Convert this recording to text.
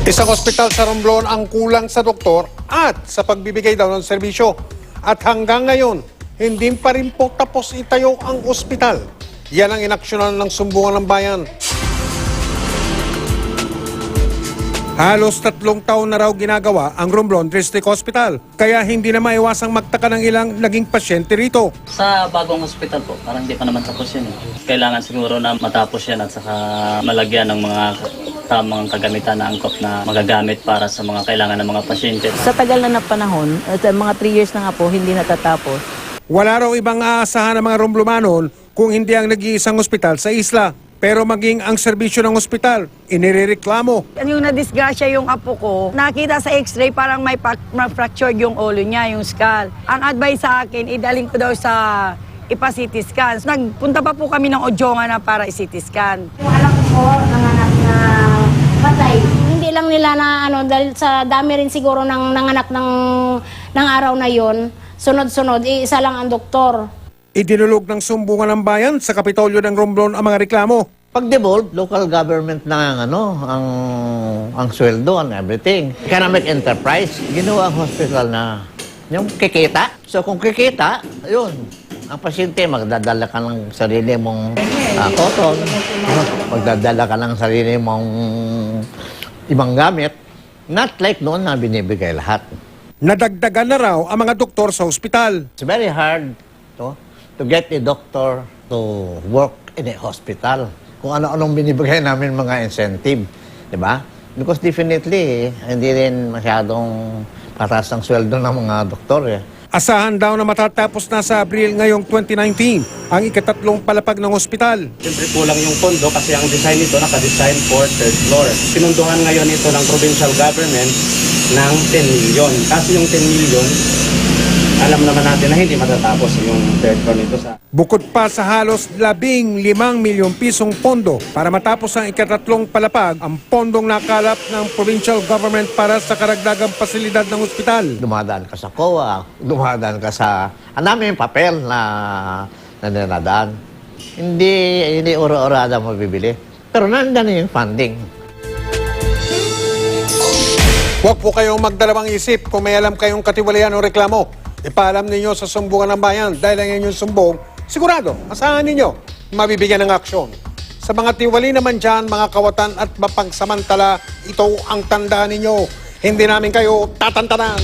Isang ospital sa Romblon ang kulang sa doktor at sa pagbibigay daw ng serbisyo. At hanggang ngayon, hindi pa rin po tapos itayo ang ospital. Yan ang inaksyonan ng Sumbungan ng Bayan. Halos 3 taon na raw ginagawa ang Romblon District Hospital. Kaya hindi na maiwasang magtaka ng ilang naging pasyente rito. Sa bagong hospital po, parang hindi pa naman tapos yan. Kailangan siguro na matapos yan at saka malagyan ng mga tamang kagamitan na angkop na magagamit para sa mga kailangan ng mga pasyente. Sa tagal na panahon, mga 3 years na nga po, hindi natatapos. Wala raw ibang aasahan ng mga Romblomanon kung hindi ang nag-iisang ospital sa isla. Pero maging ang serbisyo ng ospital, inireklamo. Yung nadisgrasya yung apo ko, nakita sa x-ray parang may fractured yung ulo niya, yung skull. Ang advice sa akin, idalhin ko daw sa ipa-CT scan. Nagpunta pa po kami ng Ojonga na para i-CT scan. Yung anak ko, nanganak na patay. Hindi lang nila na dahil sa dami rin siguro ng nanganak ng araw na yon, sunod-sunod, isa lang ang doktor. Idinulog ng Sumbungan ng Bayan sa Kapitolyo ng Romblon ang mga reklamo. Pag-devolve, local government na ang sweldo and everything. Economic enterprise, ginawa ang hospital na yung kikita. So kung kikita, yun, ang pasyente magdadala ka ng sarili mong cotton, magdadala ka ng sarili mong ibang gamit, not like noon na binibigay lahat. Nadagdagan na raw ang mga doktor sa ospital. It's very hard to get a doctor to work in a hospital. Kung ano-anong binibigay namin mga incentive, di ba? Because definitely, hindi rin masyadong patas ang sweldo ng mga doktor. Asahan daw na matatapos na sa Abril ngayong 2019 ang ikatlong palapag ng ospital. Siyempre kulang yung pondo kasi ang design nito naka-design for 3rd floor. Pinunduhan ngayon ito ng provincial government ng 10 million. Kasi yung 10 million, alam naman natin na hindi matatapos yung 3rd floor nito sa... Bukod pa sa halos 15 milyong pisong pondo para matapos ang ikatlong palapag, ang pondong nakalap ng provincial government para sa karagdagang pasilidad ng ospital. Dumadaan ka sa COA, dumadaan ka sa... Ang dami yung papel na nananadaan. Hindi ura-urada mabibili. Pero nandiyan yung funding. Huwag po kayong magdalawang isip kung may alam kayong katiwalian o reklamo. Ipaalam ninyo sa Sumbungan ng Bayan dahil ang inyong sumbong, sigurado, asahan ninyo, mabibigyan ng aksyon. Sa mga tiwali naman dyan, mga kawatan at mapagsamantala, ito ang tandaan ninyo. Hindi namin kayo tatantanan.